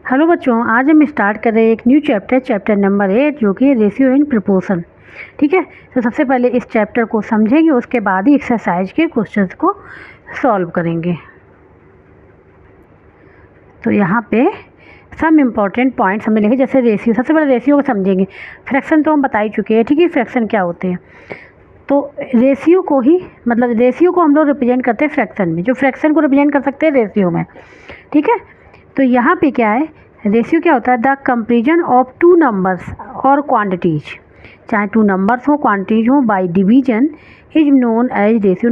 Hello बच्चों, आज हम स्टार्ट कर रहे हैं एक न्यू चैप्टर नंबर 8 जो कि रेशियो एंड प्रपोर्शन। ठीक है, तो सबसे पहले इस चैप्टर को समझेंगे, उसके बाद ही एक्सरसाइज के क्वेश्चंस को सॉल्व करेंगे। तो यहाँ पे सम इम्पॉर्टेंट पॉइंट्स हमने लिखे, जैसे रेशियो। सबसे पहले रेशियो को समझेंगे। फ्रैक्शन तो हम बता ही चुके हैं, ठीक है, फ्रैक्शन क्या होते हैं। तो रेशियो को ही मतलब रेशियो को हम लोग रिप्रेजेंट करते हैं फ्रैक्शन में, जो फ्रैक्शन को रिप्रेजेंट कर सकते हैं रेशियो में। ठीक है, तो यहाँ पे क्या है, रेशियो क्या होता है, the comparison of two numbers और क्वांटिटीज, चाहे टू नंबर्स हो क्वांटिटीज हो, by division is known as ratio.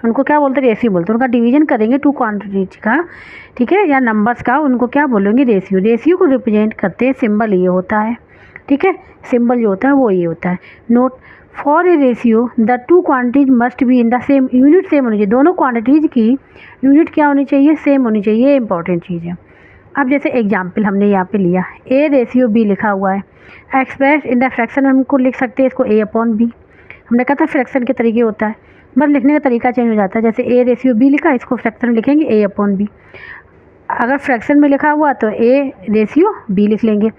उनको क्या बोलते हैं, रेशियो बोलते हैं। उनका डिवीजन करेंगे टू क्वांटिटीज का, ठीक है, या नंबर्स का, उनको क्या बोलेंगे, रेशियो। रेशियो को रिप्रेजेंट करते हैं, सिंबल ये होता है, ठीक है, सिंबल जो होता है वो ये होता है। Note for a ratio the two quantities must be in the same unit, same होनी चाहिए। दोनों क्वांटिटीज़ की यूनिट क्या होनी चाहिए, सेम होनी चाहिए, ये इंपॉर्टेंट चीज़ है। अब जैसे एग्जाम्पल हमने यहाँ पे लिया, ए रेशियो बी लिखा हुआ है, एक्सप्रेस इन द फ्रैक्शन हमको लिख सकते हैं इसको ए अपॉन बी। हमने कहा था फ्रैक्शन के तरीके होता है, बस लिखने का तरीका चेंज हो जाता है। जैसे ए रेशियो बी लिखा, इसको फ्रैक्शन में लिखेंगे ए अपॉन बी। अगर फ्रैक्शन में लिखा हुआ तो ए रेशियो बी लिख लेंगे।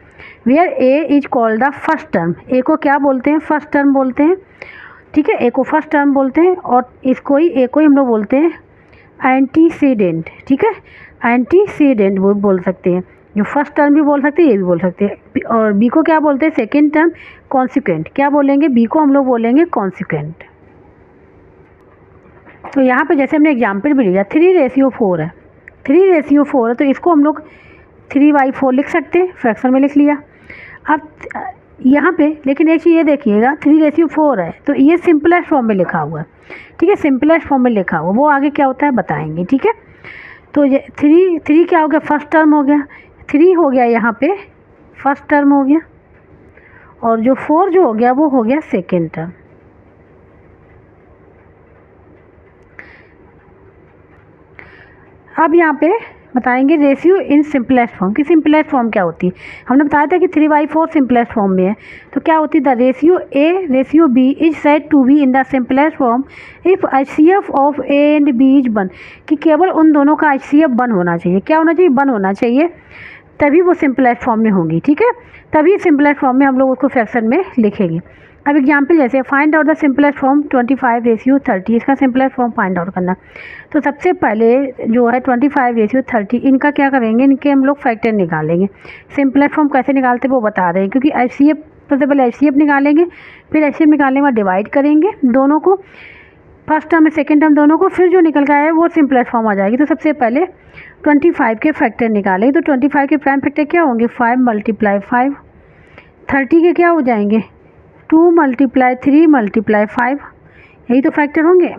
Where A is called the first term, A को क्या बोलते हैं, फर्स्ट टर्म बोलते हैं, ठीक है, ए को फर्स्ट टर्म बोलते हैं। और इसको ही ए को ही हम लोग बोलते हैं एंटीसीडेंट, ठीक है, एंटीसीडेंट वो बोल सकते हैं। जो फर्स्ट टर्म भी बोल सकते हैं, ये भी बोल सकते हैं। और बी को क्या बोलते हैं, सेकेंड टर्म, कॉन्सिक्वेंट। क्या बोलेंगे, बी को हम लोग बोलेंगे कॉन्सिक्वेंट। तो यहाँ पे जैसे हमने एग्जाम्पल भी लिया, 3:4 है, 3:4 है, तो इसको हम लोग 3/4 लिख सकते हैं, फ्रैक्शन में लिख लिया। अब यहाँ पे लेकिन एक चीज़ ये देखिएगा, 3:4 है तो ये सिंपलेस्ट फॉर्म में लिखा हुआ है, ठीक है, सिंपलेस्ट फॉर्म में लिखा हुआ, वो आगे क्या होता है बताएंगे, ठीक है। तो ये 3 क्या हो गया, फर्स्ट टर्म हो गया, 3 हो गया यहाँ पे फर्स्ट टर्म हो गया, और जो 4 जो हो गया वो हो गया सेकेंड टर्म। अब यहाँ पे बताएंगे रेशियो इन सिंपलेस्ट फॉर्म की। सिंपलेस्ट फॉर्म क्या होती है, हमने बताया था कि 3/4 सिंपलेस्ट फॉर्म में है। तो क्या होती है, the ratio A ratio B is said to be in the simplest form if HCF of A and B is 1, कि केवल उन दोनों का HCF 1 होना चाहिए। क्या होना चाहिए, 1 होना चाहिए, तभी वो सिंपलेस्ट फॉर्म में होंगी, ठीक है, तभी सिंपलेस्ट फॉर्म में हम लोग उसको फ्रैक्शन में लिखेंगे। अब एग्जाम्पल जैसे find out the simplest form 25:30, इसका सिंपलेस्ट फॉर्म फाइंड आउट करना। तो सबसे पहले जो है 25:30, इनका क्या करेंगे, इनके हम लोग फैक्टर निकालेंगे। सिंपलेस्ट फॉर्म कैसे निकालते हैं वो बता रहे हैं, क्योंकि HCF सबसे पहले HCF निकालेंगे, फिर HCF निकालने के बाद डिवाइड करेंगे दोनों को, फर्स्ट टर्म में सेकेंड टर्म दोनों को, फिर जो निकल के आए वो सिंपलेस्ट फॉर्म आ जाएगी। तो सबसे पहले 25 के फैक्टर निकालेंगे। तो 25 के प्राइम फैक्टर क्या होंगे, 5 × 5। 30 के क्या हो जाएंगे, 2 × 3 × 5, यही तो फैक्टर होंगे।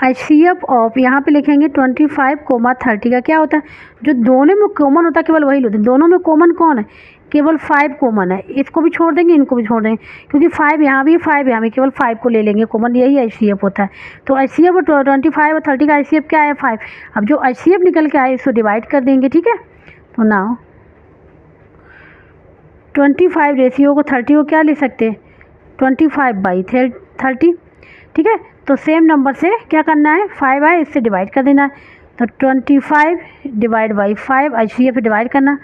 HCF ऑफ यहाँ पे लिखेंगे 25, 30 का क्या होता है, जो दोनों में कॉमन होता है केवल वही होता है। दोनों में कॉमन कौन है, केवल 5 कॉमन है, इसको भी छोड़ देंगे, इनको भी छोड़ देंगे, क्योंकि 5 यहाँ भी 5 यहाँ भी, केवल 5 को ले लेंगे कॉमन, यही HCF होता है। तो HCF और 25 और 30 का HCF क्या है, 5। अब जो HCF निकल के आए इसको डिवाइड कर देंगे, ठीक है। तो नाउ 25 रेशियो को 30 को क्या ले सकते हैं, 25/30, ठीक है। तो सेम नंबर से क्या करना है, 5 है इससे डिवाइड कर देना है। तो 25 / 5 HCF डिवाइड करना,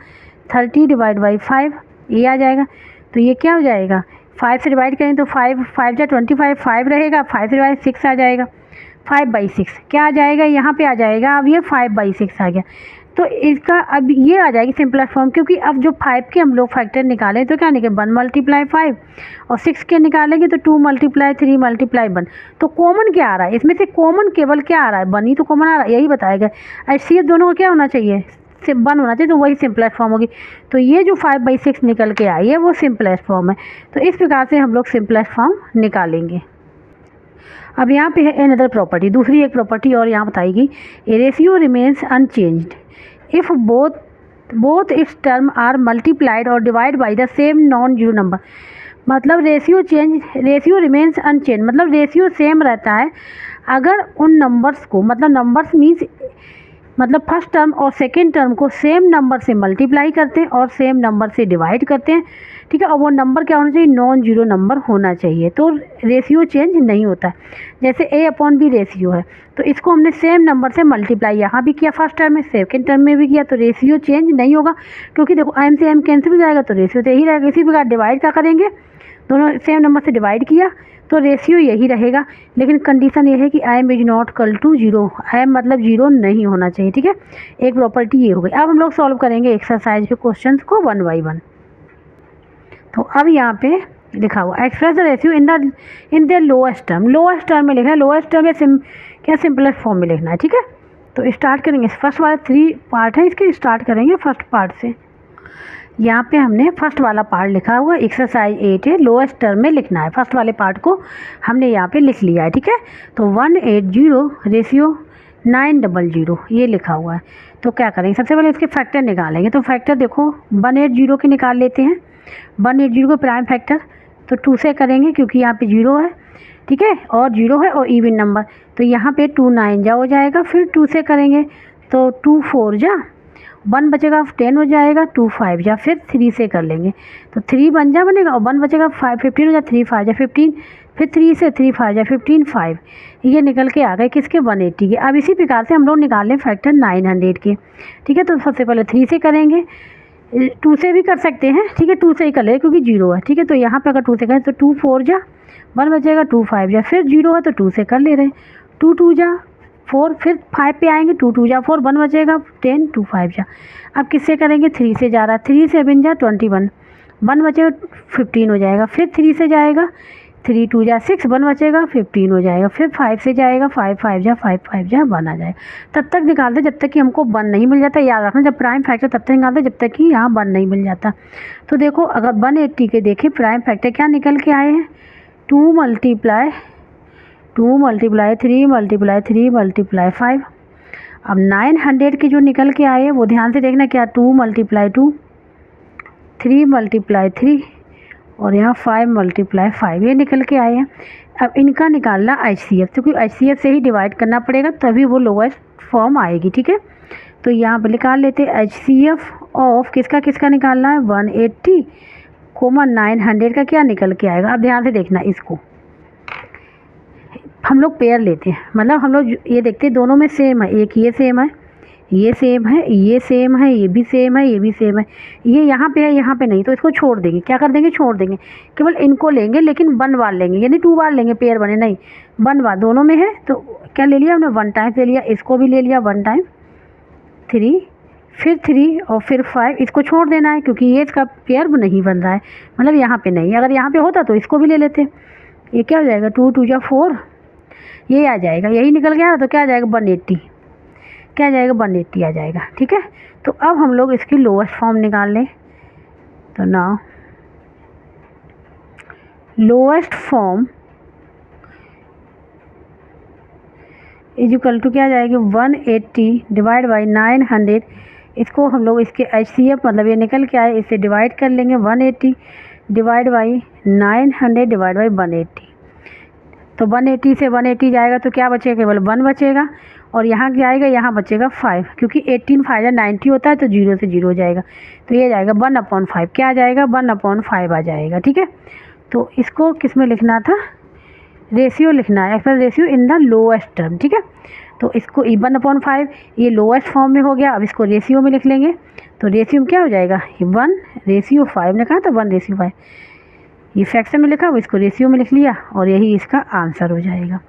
30 / 5 ये आ जाएगा। तो ये क्या हो जाएगा, 5 से डिवाइड करें तो 5 जा 25, 5 रहेगा, 5 से डिवाइड 6 आ जाएगा, 5/6 क्या आ जाएगा, यहाँ पे आ जाएगा। अब ये 5/6 आ गया, तो इसका अब ये आ जाएगी सिंपलेस्ट फॉर्म, क्योंकि अब जो 5 के हम लोग फैक्टर निकालें तो क्या निकले, 1 × 5, और 6 के निकालेंगे तो 2 × 3 × 1। तो कॉमन क्या आ रहा है, इसमें से कॉमन केवल क्या आ रहा है, 1 ही तो कॉमन आ रहा है, यही बताएगा। HCF दोनों को क्या होना चाहिए, 1 होना चाहिए, तो वही सिंपलेस्ट फॉर्म होगी। तो ये जो 5/6 निकल के आई है वो सिंपलेस्ट फॉर्म है। तो इस प्रकार से हम लोग सिंपलेस्ट फॉर्म निकालेंगे। अब यहाँ पे है अनदर प्रॉपर्टी, दूसरी एक प्रॉपर्टी और यहाँ बताएगी, a ratio remains unchanged if both its term are multiplied और divide by the same non zero number. मतलब रेशियो रिमेन्स अनचेंज, मतलब रेशियो सेम रहता है अगर उन नंबर्स को, मतलब नंबर्स मीन्स मतलब फर्स्ट टर्म और सेकेंड टर्म को सेम नंबर से मल्टीप्लाई करते हैं और सेम नंबर से डिवाइड करते हैं, ठीक है। और वो नंबर क्या होना चाहिए, नॉन जीरो नंबर होना चाहिए, तो रेशियो चेंज नहीं होता है। जैसे A/B रेशियो है, तो इसको हमने सेम नंबर से मल्टीप्लाई यहाँ भी किया फर्स्ट टर्म में, सेकेंड टर्म में भी किया, तो रेशियो चेंज नहीं होगा, क्योंकि देखो m से m कैंसिल हो जाएगा तो रेशियो तो यही रहेगा। इसी प्रकार डिवाइड क्या करेंगे, दोनों सेम नंबर से डिवाइड किया तो रेशियो यही रहेगा, लेकिन कंडीशन ये है कि m is not equal to zero, m मतलब जीरो नहीं होना चाहिए, ठीक है। एक प्रॉपर्टी ये हो गई। अब हम लोग सॉल्व करेंगे एक्सरसाइज के क्वेश्चंस को 1 बाय 1। तो अब यहाँ पे लिखा हुआ express the ratio in the lowest term, lowest term में लिखना है, लोएस्ट टर्म क्या सिंपलेस्ट फॉर्म में लिखना है, ठीक है। तो स्टार्ट करेंगे, फर्स्ट वाले 3 पार्ट है इसके, स्टार्ट करेंगे फर्स्ट पार्ट से। यहाँ पे हमने फर्स्ट वाला पार्ट लिखा हुआ एक्सरसाइज 8 है, लोएस्ट टर्म में लिखना है, फर्स्ट वाले पार्ट को हमने यहाँ पे लिख लिया है, ठीक है। तो 180 रेशियो 900 ये लिखा हुआ है। तो क्या करेंगे, सबसे पहले इसके फैक्टर निकालेंगे। तो फैक्टर देखो 180 के निकाल लेते हैं, 180 को प्राइम फैक्टर तो 2 से करेंगे क्योंकि यहाँ पे 0 है, ठीक है, और 0 है और इवन नंबर, तो यहाँ पे 2 9 जा हो जाएगा, फिर 2 से करेंगे तो 2 4 जा, 1 बचेगा 10 हो जाएगा, 2 5 जा, फिर 3 से कर लेंगे तो 3 बनेगा और 1 बचेगा 5 15 हो जा, 3 5 जा 15, फिर 3 से 3 5 जा 15 5, ये निकल के आ गए किसके 180 के। अब इसी प्रकार से हम लोग निकाल लें फैक्टर 900 के, ठीक है। तो सबसे पहले 3 से करेंगे, 2 से भी कर सकते हैं, ठीक है, 2 से ही कर ले क्योंकि 0 है, ठीक है। तो यहाँ पे अगर 2 से करें तो 2 4 जा, 1 बचेगा 2 5 जा, फिर 0 है तो 2 से कर ले रहे हैं, 2 2 जा 4, फिर 5 पे आएंगे, 2 2 जा 4, 1 बचेगा 10, 2 5 जा। अब किससे करेंगे, 3 से जा रहा है, 3 7 जा 21, 1 बचेगा 15 हो जाएगा, फिर 3 से जाएगा, 3 2 जा 6, 1 बचेगा 15 हो जाएगा, फिर 5 से जाएगा, 5 5 जा 5 5 जा 1 आ जाएगा। तब तक निकालते जब तक कि हमको 1 नहीं मिल जाता, याद रखना जब प्राइम फैक्टर तब तक निकालते जब तक कि यहाँ 1 नहीं मिल जाता। तो देखो अगर 180 के देखें प्राइम फैक्टर क्या निकल के आए हैं, 2 मल्टीप्लाई 3 मल्टीप्लाई 3 मल्टीप्लाई 5। अब 900 के जो निकल के आए हैं वो ध्यान से देखना, क्या 2 मल्टीप्लाई 2, 3 मल्टीप्लाई 3 और यहाँ 5 मल्टीप्लाई 5 ये निकल के आए हैं। अब इनका निकालना HCF, क्योंकि HCF से ही डिवाइड करना पड़ेगा तभी वो लोएस्ट फॉर्म आएगी, ठीक है। तो यहाँ पर निकाल लेते हैं HCF ऑफ किसका निकालना है, 180 कोमा 900 का क्या निकल के आएगा। अब ध्यान से देखना, इसको हम लोग पेयर लेते हैं, मतलब हम लोग ये देखते हैं दोनों में सेम है, एक ये सेम है, ये सेम है, ये सेम है, ये भी सेम है, ये भी सेम है, ये यहाँ पे है यहाँ पे नहीं, तो इसको छोड़ देंगे, क्या कर देंगे, छोड़ देंगे, केवल इनको लेंगे लेकिन 1 बार लेंगे, यानी 2 बार लेंगे, पेयर बने नहीं 1 बार, दोनों में है तो क्या ले लिया हमने 1 टाइम ले लिया, इसको भी ले लिया 1 टाइम 3, फिर 3 और फिर 5, इसको छोड़ देना है क्योंकि ये इसका पेयर नहीं बन रहा है, मतलब यहाँ पे नहीं, अगर यहाँ पे होता तो इसको भी ले लेते। ये क्या हो जाएगा, 2 2 जा 4, ये आ जाएगा, यही निकल गया तो क्या आ जाएगा 180, क्या आ जाएगा 180 आ जाएगा, ठीक है। तो अब हम लोग इसकी लोएस्ट फॉर्म निकाल लें, तो now lowest form is equal to क्या आ जाएगी 180 डिवाइड बाई 900, इसको हम लोग इसके HCF मतलब ये निकल के आए इससे डिवाइड कर लेंगे, 180 डिवाइड बाई 900 डिवाइड बाई 180, तो 180 से 180 जाएगा तो क्या बचेगा, केवल 1 बचेगा, और यहाँ क्या आएगा, यहाँ बचेगा 5, क्योंकि 18 5 90 होता है तो 0 से 0 हो जाएगा, तो ये जाएगा 1/5, क्या आ जाएगा 1/5 आ जाएगा, ठीक है। तो इसको किस में लिखना था, रेशियो लिखना है, express ratio in the lowest term, ठीक है। तो इसको 1/5 ये लोएस्ट फॉर्म में हो गया, अब इसको रेशियो में लिख लेंगे, तो रेशियो में क्या हो जाएगा 1/5 ने कहा था 1/5, ये फ्रैक्शन में लिखा, अब इसको रेशियो में लिख लिया और यही इसका आंसर हो जाएगा,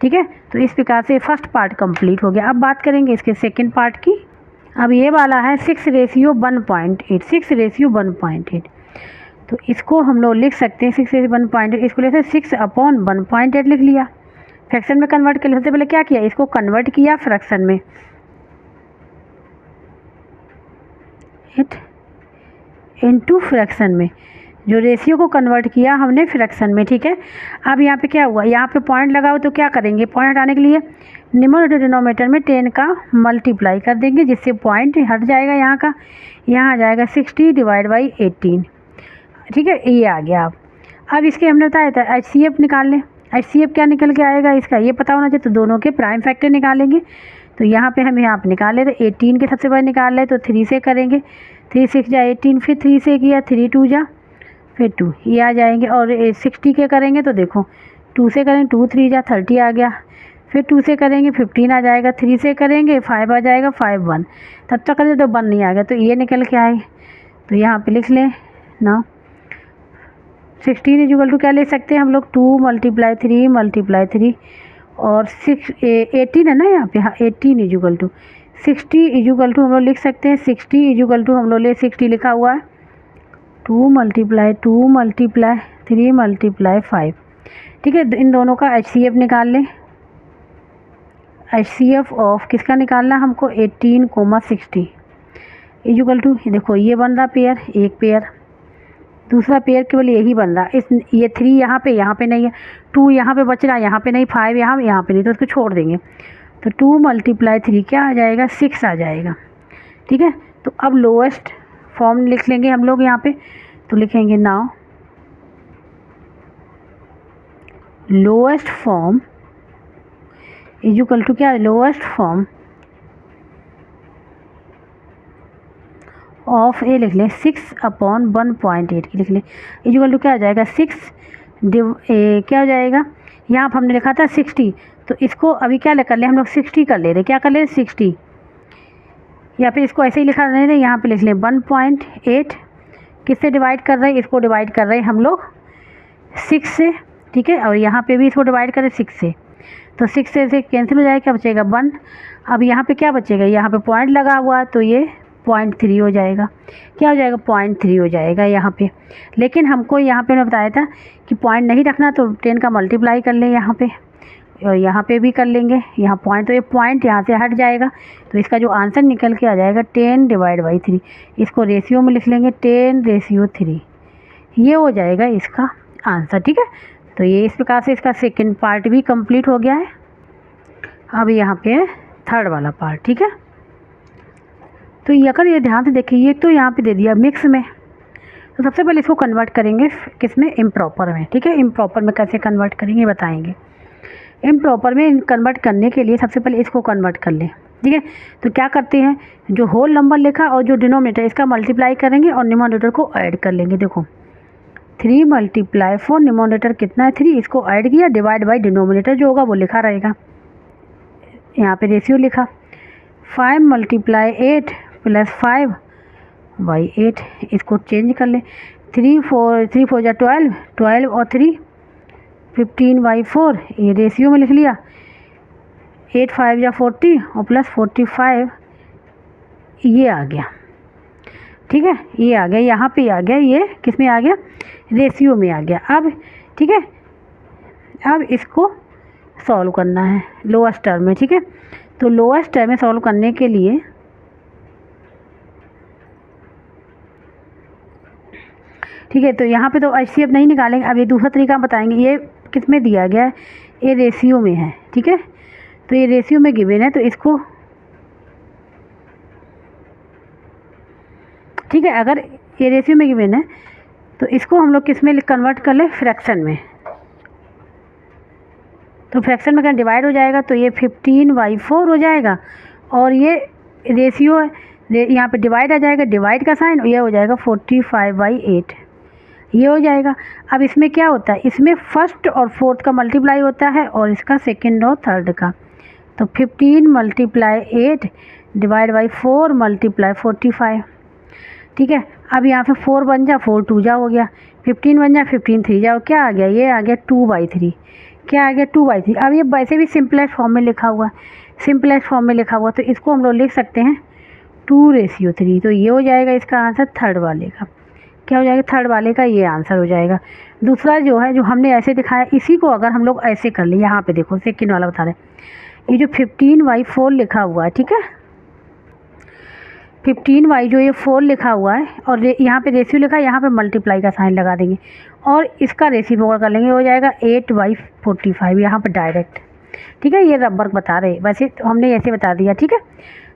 ठीक है। तो इस प्रकार से फर्स्ट पार्ट कंप्लीट हो गया। अब बात करेंगे इसके सेकंड पार्ट की। अब ये वाला है 6:1.8, 6:1.8, तो इसको हम लोग लिख सकते हैं 6:1.8, इसको लेते हैं 6/1.8 लिख लिया, फ्रैक्शन में कन्वर्ट कर लिया। सबसे पहले क्या किया, इसको कन्वर्ट किया फ्रैक्शन में, इट इनटू फ्रैक्शन में, जो रेशियो को कन्वर्ट किया हमने फ्रैक्शन में, ठीक है। अब यहाँ पे क्या हुआ, यहाँ पे पॉइंट लगाओ तो क्या करेंगे, पॉइंट हटाने के लिए न्यूमरेटर डिनोमिनेटर में 10 का मल्टीप्लाई कर देंगे, जिससे पॉइंट हट जाएगा यहाँ का, यहाँ आ जाएगा 60 डिवाइड बाई 18, ठीक है, ये आ गया। अब इसके हमने बताया था HCF निकाल लें, HCF क्या निकल के आएगा इसका ये पता होना चाहिए, तो दोनों के प्राइम फैक्टर निकालेंगे, तो यहाँ पे हम यहाँ पे निकाल ले रहे 18 के सबसे पहले निकाल रहे तो 3 से करेंगे, 3 6 जा 18, फिर 3 से किया 3 2 जा फिर 2, ये आ जाएंगे। और 60 के करेंगे तो देखो 2 से करेंगे 2 3 जा 30 आ गया, फिर 2 से करेंगे 15 आ जाएगा, 3 से करेंगे 5 आ जाएगा 5 1, तब तक करें तो 1 नहीं आ गया, तो ये निकल के आए। तो यहाँ पे लिख लें ना 16 इजुगल टू क्या ले सकते हैं हम लोग 2 × 3 और 18 है ना यहाँ पे, हाँ 18 इजुगल टू 60 इजुगल टू हम लोग लिख सकते हैं 60 इजुगल टू हम लोग 60 लिखा हुआ है 2 × 3 × 5। ठीक है, इन दोनों का HCF निकाल लें। HCF ऑफ किसका निकालना हमको 18, 60 इजुगल टू देखो ये बन रहा पेयर, एक पेयर, दूसरा पेयर केवल यही बन रहा। इस ये 3 यहाँ पे नहीं है, 2 यहाँ पे बच रहा है, यहाँ पे नहीं, 5 यहाँ पे नहीं, तो उसको छोड़ देंगे। तो 2 × 3 क्या आ जाएगा 6 आ जाएगा। ठीक है, तो अब लोएस्ट फॉर्म लिख लेंगे हम लोग यहाँ पे, तो लिखेंगे now lowest form is equal to क्या, लोएस्ट फॉर्म ऑफ ए लिख लें 6/1.8 की लिख लें, इजुकल टू क्या आ जाएगा 6 क्या हो जाएगा, यहाँ पर हमने लिखा था 60, तो इसको अभी क्या कर ले हम लोग 60 कर ले रहे, क्या कर ले 60, या फिर इसको ऐसे ही लिखा नहीं रहे, यहाँ पे लिख लें 1.8 किससे डिवाइड कर रहे हैं, इसको डिवाइड कर रहे हैं हम लोग 6 से। ठीक है, और यहाँ पे भी इसको डिवाइड करें 6 से, तो 6 से कैंसिल हो जाएगा, क्या बचेगा 1। अब यहाँ पे क्या बचेगा, यहाँ पे पॉइंट लगा हुआ है तो ये 0.3 हो जाएगा, क्या हो जाएगा 0.3 हो जाएगा यहाँ पे। लेकिन हमको यहाँ पे मैं बताया था कि पॉइंट नहीं रखना, तो 10 का मल्टीप्लाई कर लें यहाँ पे, और यहाँ पे भी कर लेंगे, यहाँ पॉइंट, तो ये पॉइंट यहाँ से हट जाएगा, तो इसका जो आंसर निकल के आ जाएगा 10/3। इसको रेशियो में लिख लेंगे 10:3, ये हो जाएगा इसका आंसर। ठीक है, तो ये इस प्रकार से इसका सेकंड पार्ट भी कंप्लीट हो गया है। अब यहाँ पे थर्ड वाला पार्ट। ठीक है, तो ये अगर ये ध्यान से देखिए, ये तो यहाँ पे दे दिया मिक्स में, तो सबसे पहले इसको कन्वर्ट करेंगे किस में, इम्प्रॉपर में। ठीक है, इम्प्रॉपर में कैसे कन्वर्ट करेंगे बताएंगे। इम्प्रॉपर में कन्वर्ट करने के लिए सबसे पहले इसको कन्वर्ट कर लें। ठीक है, तो क्या करते हैं, जो होल नंबर लिखा और जो डिनोमिनेटर इसका मल्टीप्लाई करेंगे और न्यूमरेटर को ऐड कर लेंगे। देखो 3 × 4 न्यूमरेटर कितना है 3, इसको ऐड किया, डिवाइड बाई डिनोमिनेटर जो होगा वो लिखा रहेगा, यहाँ पे रेशियो लिखा। 5 × 8 + 5/8, इसको चेंज कर लें। 3 4 जा 12, 12 और 3 15/4, ये रेशियो में लिख लिया। 8 5 जा 40 और प्लस 45, ये आ गया। ठीक है, ये आ गया, यहाँ पे आ गया, ये किस में आ गया, रेशियो में आ गया। अब ठीक है, अब इसको सॉल्व करना है लोएस्ट टर्म में। ठीक है, तो लोएस्ट टर्म में सॉल्व करने के लिए ठीक है, तो यहाँ पे तो HCF नहीं निकालेंगे, अब ये दूसरा तरीका बताएंगे। ये किस में दिया गया है, ये रेशियो में है। ठीक है, तो ये रेशियो में गिवन है, तो इसको ठीक है, अगर ये रेशियो में गिवन है तो इसको हम लोग किस में कन्वर्ट कर ले, फ्रैक्शन में। तो फ्रैक्शन में क्या डिवाइड हो जाएगा, तो ये 15/4 हो जाएगा, और ये रेशियो है, यहाँ पे डिवाइड आ जाएगा, डिवाइड का साइन, ये हो जाएगा 45/8, ये हो जाएगा। अब इसमें क्या होता है, इसमें फर्स्ट और फोर्थ का मल्टीप्लाई होता है और इसका सेकंड और थर्ड का। तो 15 × 8 डिवाइड बाई 4 × 45। ठीक है, अब यहाँ पे 4 बन जा, 4 2 जा हो गया, 15 बन जा, 15 3 जा, क्या आ गया, ये आ गया 2/3, क्या आ गया 2/3। अब ये वैसे भी सिंपलेस्ट फॉर्म में लिखा हुआ है, सिंपलेस्ट फॉर्म में लिखा हुआ, तो इसको हम लोग लिख सकते हैं 2:3। तो ये हो जाएगा इसका आंसर थर्ड वाले का, क्या हो जाएगा, थर्ड वाले का ये आंसर हो जाएगा। दूसरा जो है, जो हमने ऐसे दिखाया, इसी को अगर हम लोग ऐसे कर ले, यहाँ पे देखो सेकंड वाला बता रहे, ये जो 15/4 लिखा हुआ है, ठीक है, 15y जो ये 4 लिखा हुआ है और यहाँ पे रेशियो लिखा है, यहाँ पे मल्टीप्लाई का साइन लगा देंगे और इसका रेसिप्रोकल कर लेंगे, हो जाएगा 8/45 यहाँ पे डायरेक्ट। ठीक है, ये रबर बता रहे, वैसे तो हमने ऐसे बता दिया। ठीक है,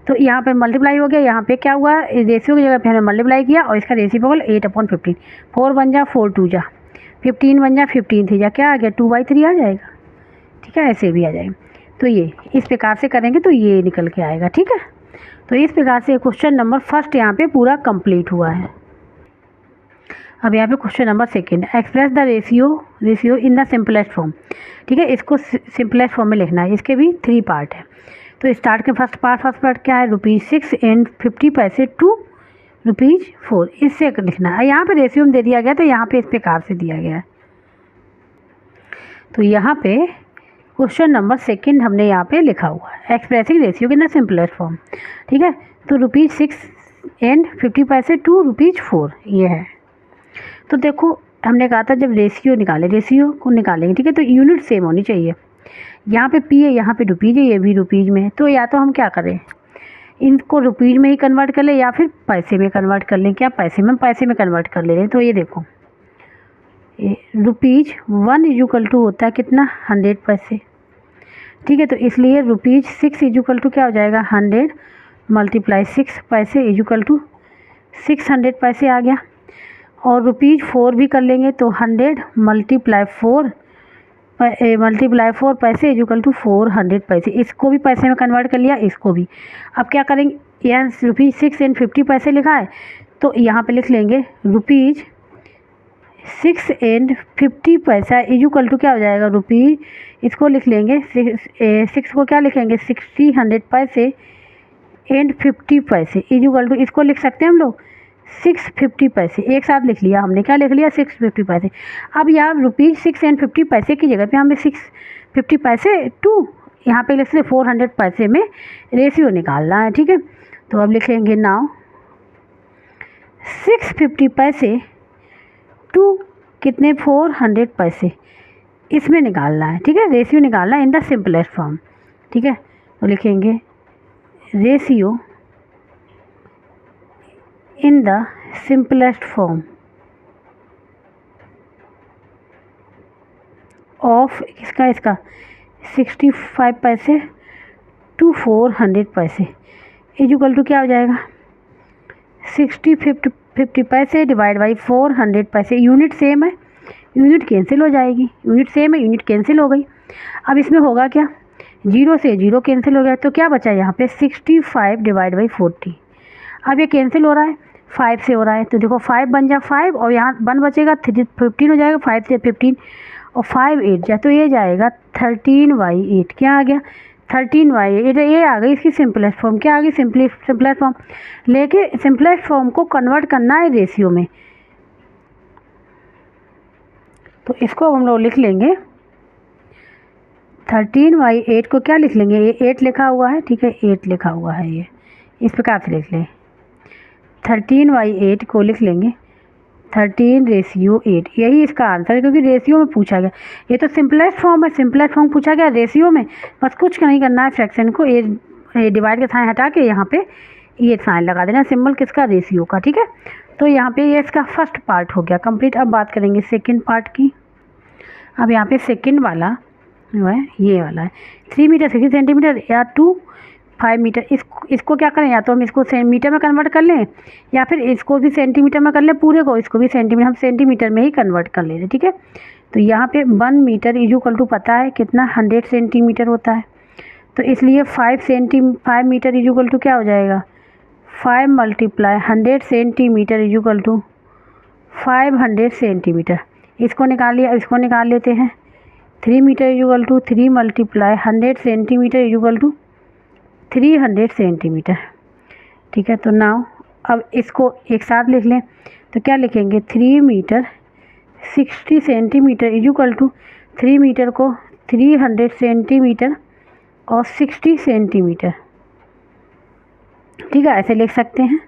तो यहाँ पे मल्टीप्लाई हो गया, यहाँ पे क्या हुआ, रेशियो की जगह पे हमने मल्टीप्लाई किया और इसका रेसिप्रोकल 8/15, 4 बन जा, 4 2 जा, 15 बन जा, 15 3 जा, क्या आ गया 2/3 आ जाएगा। ठीक है, ऐसे भी आ जाएगा। तो ये इस प्रकार से करेंगे तो ये निकल के आएगा। ठीक है, तो इस प्रकार से क्वेश्चन नंबर फर्स्ट यहाँ पे पूरा कंप्लीट हुआ है। अब यहाँ पे question number second, express the ratio in the simplest form. ठीक है, इसको सिंपलेस्ट फॉर्म में लिखना है। इसके भी 3 पार्ट है। तो स्टार्ट के फर्स्ट पार्ट क्या है, ₹6.50 टू ₹4, इससे लिखना है। यहाँ पे रेशियो में दे दिया गया तो यहाँ पे इस प्रकार से दिया गया है। तो यहाँ पे क्वेश्चन नंबर सेकंड हमने यहाँ पे लिखा हुआ है, expressing ratio in the simplest form. ठीक है, तो ₹6.50 टू ₹4 ये है। तो देखो हमने कहा था जब रेशियो को निकालेंगे, ठीक है, तो यूनिट सेम होनी चाहिए। यहाँ पे पी है, यहाँ पे रुपीज़ है, ये भी रुपीज़ में है। तो या तो हम क्या करें, इनको रुपीज़ में ही कन्वर्ट कर लें या फिर पैसे में कन्वर्ट कर लें। क्या पैसे में कन्वर्ट कर ले रहे हैं। तो ये देखो ₹1 होता है कितना, 100 पैसे। ठीक है, तो इसलिए ₹6 क्या हो जाएगा, 100 × 6 पैसे = 600 पैसे आ गया। और ₹4 भी कर लेंगे तो 100 × 4 पैसे = 400 पैसे। इसको भी पैसे में कन्वर्ट कर लिया, इसको भी। अब क्या करेंगे, यहाँ ₹6.50 लिखा है तो यहाँ पे लिख लेंगे ₹6.50 क्या हो जाएगा, इसको लिख लेंगे 6 को क्या लिखेंगे, 100 पैसे एंड 50 पैसे = इसको लिख सकते हैं हम लोग 650 पैसे। एक साथ लिख लिया हमने, क्या लिख लिया, 650 पैसे। अब यहाँ ₹6.50 की जगह पे हमें 650 पैसे टू यहाँ पे लिख 400 पैसे में रेशियो निकालना है। ठीक है, तो अब लिखेंगे नाउ 650 पैसे टू कितने, 400 पैसे, इसमें निकालना है। ठीक है, रेशियो निकालना है इन द सिंपलेस्ट फॉर्म। ठीक है, तो लिखेंगे ratio in the simplest form of इसका 65 पैसे टू 400 पैसे = क्या हो जाएगा, 50 पैसे डिवाइड बाई 400 पैसे। यूनिट सेम है, यूनिट कैंसिल हो जाएगी, यूनिट सेम है, यूनिट कैंसिल हो गई। अब इसमें होगा क्या, 0 से 0 कैंसिल हो गया तो क्या बचा यहाँ पे 65 डिवाइड बाई 40। अब ये कैंसिल हो रहा है, 5 से हो रहा है तो देखो 5 बन जा 5 और यहाँ 1 बचेगा 15 हो जाएगा, 5 से 15 और 5 8 जाए तो ये जाएगा 13/8। क्या आ गया, 13/8। ये आ गई इसकी सिंपलेस्ट फॉर्म। क्या आ गई, सिंपलेस्ट फॉर्म। लेके सिंपलेस्ट फॉर्म को कन्वर्ट करना है रेशियो में, तो इसको हम लोग लिख लेंगे 13/8 को क्या लिख लेंगे, ये 8 लिखा हुआ है। ठीक है, 8 लिखा हुआ है, ये इस प्रकार से लिख लें। 13/8 को लिख लेंगे 13/8। यही इसका आंसर है, क्योंकि रेशियो में पूछा गया। ये तो सिंपलेस्ट फॉर्म है, सिंपलेस्ट फॉर्म पूछा गया रेशियो में, बस कुछ नहीं करना है। फ्रैक्शन को ये डिवाइड का साइन हटा के यहाँ पे ये साइन लगा देना, सिंबल किसका, रेशियो का। ठीक है, तो यहाँ पे ये इसका फर्स्ट पार्ट हो गया कंप्लीट। अब बात करेंगे सेकेंड पार्ट की। अब यहाँ पे सेकेंड वाला जो है ये वाला है 3 मीटर 60 सेंटीमीटर या 5 मीटर। इसको क्या करें, या तो हम इसको मीटर में कन्वर्ट कर लें या फिर इसको भी सेंटीमीटर में कर लें, पूरे को इसको भी सेंटीमीटर, हम सेंटीमीटर में ही कन्वर्ट कर ले रहे। ठीक है, तो यहाँ पे 1 मीटर = पता है कितना, 100 सेंटीमीटर होता है। तो इसलिए 5 मीटर = क्या हो जाएगा, 5 × 100 सेंटीमीटर = 500 सेंटीमीटर। इसको निकाल लिया, इसको निकाल लेते हैं। 3 मीटर = 3 × 100 सेंटीमीटर = 300 सेंटीमीटर। ठीक है, तो नाउ अब इसको एक साथ लिख लें तो क्या लिखेंगे, 3 मीटर 60 सेंटीमीटर = 3 मीटर को 300 सेंटीमीटर और 60 सेंटीमीटर। ठीक है, ऐसे लिख सकते हैं,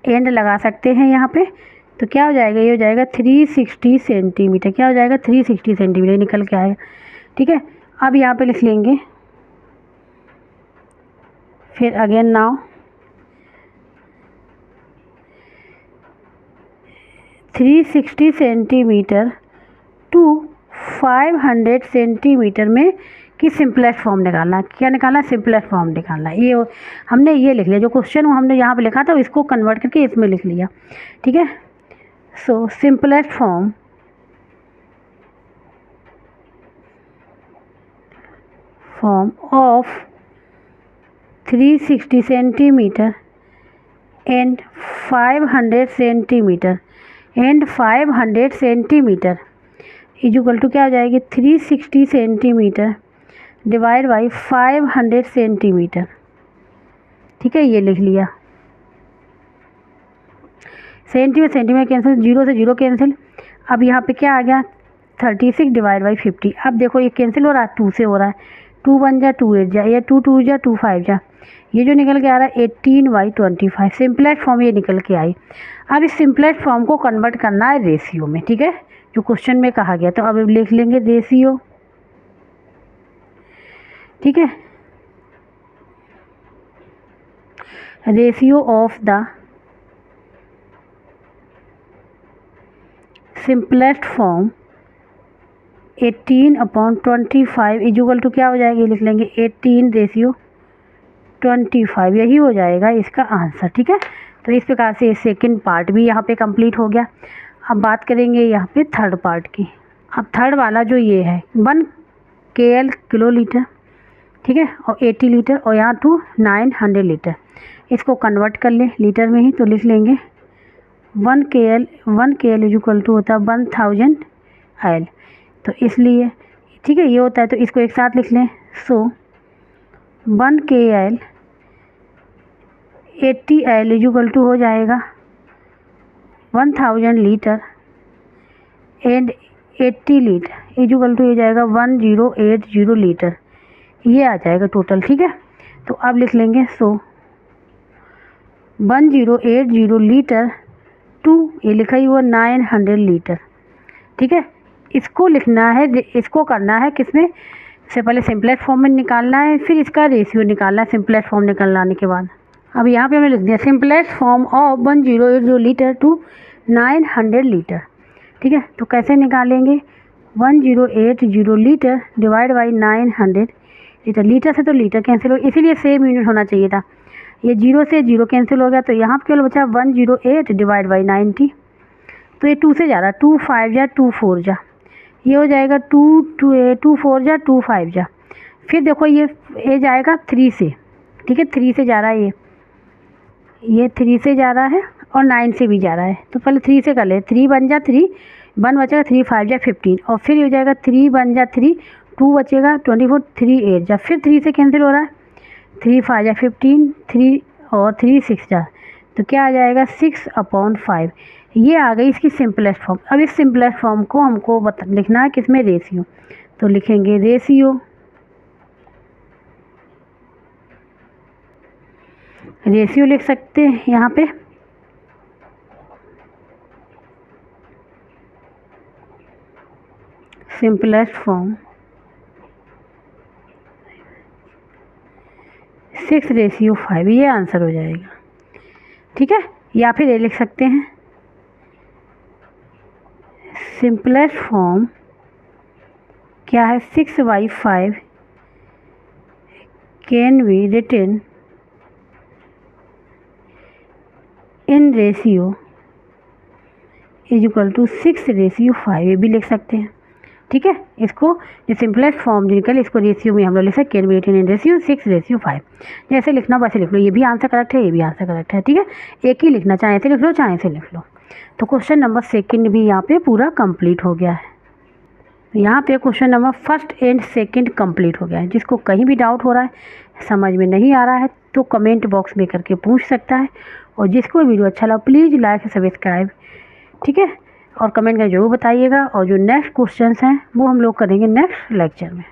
एंड लगा सकते हैं यहाँ पे। तो क्या हो जाएगा, ये हो जाएगा 360 सेंटीमीटर। क्या हो जाएगा, 360 सेंटीमीटर निकल के आएगा। ठीक है, अब यहाँ पे लिख लेंगे फिर again now 360 centimetre to 500 centimetre में कि सिंपलेस्ट फॉर्म निकालना। क्या निकालना, सिंपलेस्ट फॉर्म निकालना। ये हमने ये लिख लिया, जो क्वेश्चन हमने यहाँ पे लिखा था इसको कन्वर्ट करके इसमें लिख लिया। ठीक है, so simplest form form of 360 centimeter and 500 centimeter is equal to क्या हो जाएगी 360 सेंटीमीटर डिवाइड बाई 500 सेंटीमीटर। ठीक है, ये लिख लिया। सेंटीमीटर कैंसिल, 0 से 0 कैंसिल। अब यहाँ पे क्या आ गया 36 डिवाइड बाई 50। अब देखो ये कैंसिल हो रहा है, 2 से हो रहा है, 2 1 जा 2 8 जा, या 2 2 जा 2 5 जा, ये जो निकल के आ रहा है 18/25 सिंपलेस्ट फॉर्म ये निकल के आई। अब इस सिंपलेस्ट फॉर्म को कन्वर्ट करना है रेशियो में। ठीक है, जो क्वेश्चन में कहा गया, तो अब लिख लेंगे रेशियो। ठीक है, ratio of the simplest form 18/25 is equal to क्या हो जाएगी, लिख लेंगे 18/25, यही हो जाएगा इसका आंसर। ठीक है, तो इस प्रकार से सेकंड पार्ट भी यहाँ पे कंप्लीट हो गया। अब बात करेंगे यहाँ पे थर्ड पार्ट की। अब थर्ड वाला जो ये है 1 KL किलोलीटर, ठीक है, और 80 लीटर, और यहाँ टू 900 लीटर, इसको कन्वर्ट कर लें लीटर में ही, तो लिख लेंगे 1 KL इज इक्वल टू होता है 1000 IL, तो इसलिए ठीक है ये होता है, तो इसको एक साथ लिख लें। So 1 KL 80 IL is equal to हो जाएगा 1000 litre and 80 litre is equal to हो जाएगा 1080 लीटर, ये आ जाएगा टोटल। ठीक है, तो अब लिख लेंगे सो 1080 लीटर टू, ये लिखा ही हुआ 900 लीटर। ठीक है, इसको लिखना है, इसको करना है किसमें से पहले सिंपलेस्ट फॉर्म में निकालना है, फिर इसका रेशियो निकालना है सिंपलेस्ट फॉर्म निकालने के बाद। अब यहाँ पे हमने लिख दिया simplest form of 1080 litre to 900 litre. ठीक है, तो कैसे निकालेंगे 1080 litre divide by 900 litre, litre से तो लीटर कैंसिल हो, इसीलिए सेम यूनिट होना चाहिए था। ये 0 से 0 कैंसिल हो गया, तो यहाँ पर केवल बचा 108 डिवाइड बाई 90, तो ये 2 से जा रहा, 2 5 जा 2 4 जा, ये हो जाएगा 2 4 जा 2 5 जा, फिर देखो ये जाएगा 3 से। ठीक है, 3 से जा रहा है, ये 3 से जा रहा है और 9 से भी जा रहा है, तो पहले 3 से कर ले, 3 1 जा 3, 1 बचेगा, 3 5 जा 15, और फिर ये हो जाएगा 3 1 जा 3, 2 बचेगा 24, 3 8 जा, फिर 3 से कैंसिल हो रहा है, 3 5 जा 15, 3 और 3 6 जा, तो क्या आ जाएगा 6/5, ये आ गई इसकी सिंपलेस्ट फॉर्म। अब इस सिंपलेस्ट फॉर्म को हमको लिखना है किसमें, रेशियो, तो लिखेंगे रेशियो लिख सकते हैं यहाँ पे सिंपलेस्ट फॉर्म 6/5, ये आंसर हो जाएगा। ठीक है, या फिर ये लिख सकते हैं सिंपलेस्ट फॉर्म क्या है 6/5 can be written in ratio is equal to 6/5, ये भी लिख सकते हैं। ठीक है, इसको जो सिंपलेस्ट फॉर्म जो निकल इसको रेशियो में हम लोग लिख सकते can be written in ratio 6/5, जैसे लिखना वैसे लिख लो, ये भी आंसर करेक्ट है, ये भी आंसर करेक्ट है। ठीक है, एक ही लिखना, चाहे ऐसे लिख लो चाहे ऐसे लिख लो। तो क्वेश्चन नंबर सेकंड भी यहाँ पे पूरा कंप्लीट हो गया है। यहाँ पे question number first and second complete हो गया है। जिसको कहीं भी डाउट हो रहा है, समझ में नहीं आ रहा है, तो कमेंट बॉक्स में करके पूछ सकता है, और जिसको वीडियो अच्छा लगा प्लीज़ लाइक सब्सक्राइब। ठीक है, और कमेंट करके जरूर बताइएगा, और जो नेक्स्ट क्वेश्चंस हैं वो हम लोग करेंगे नेक्स्ट लेक्चर में।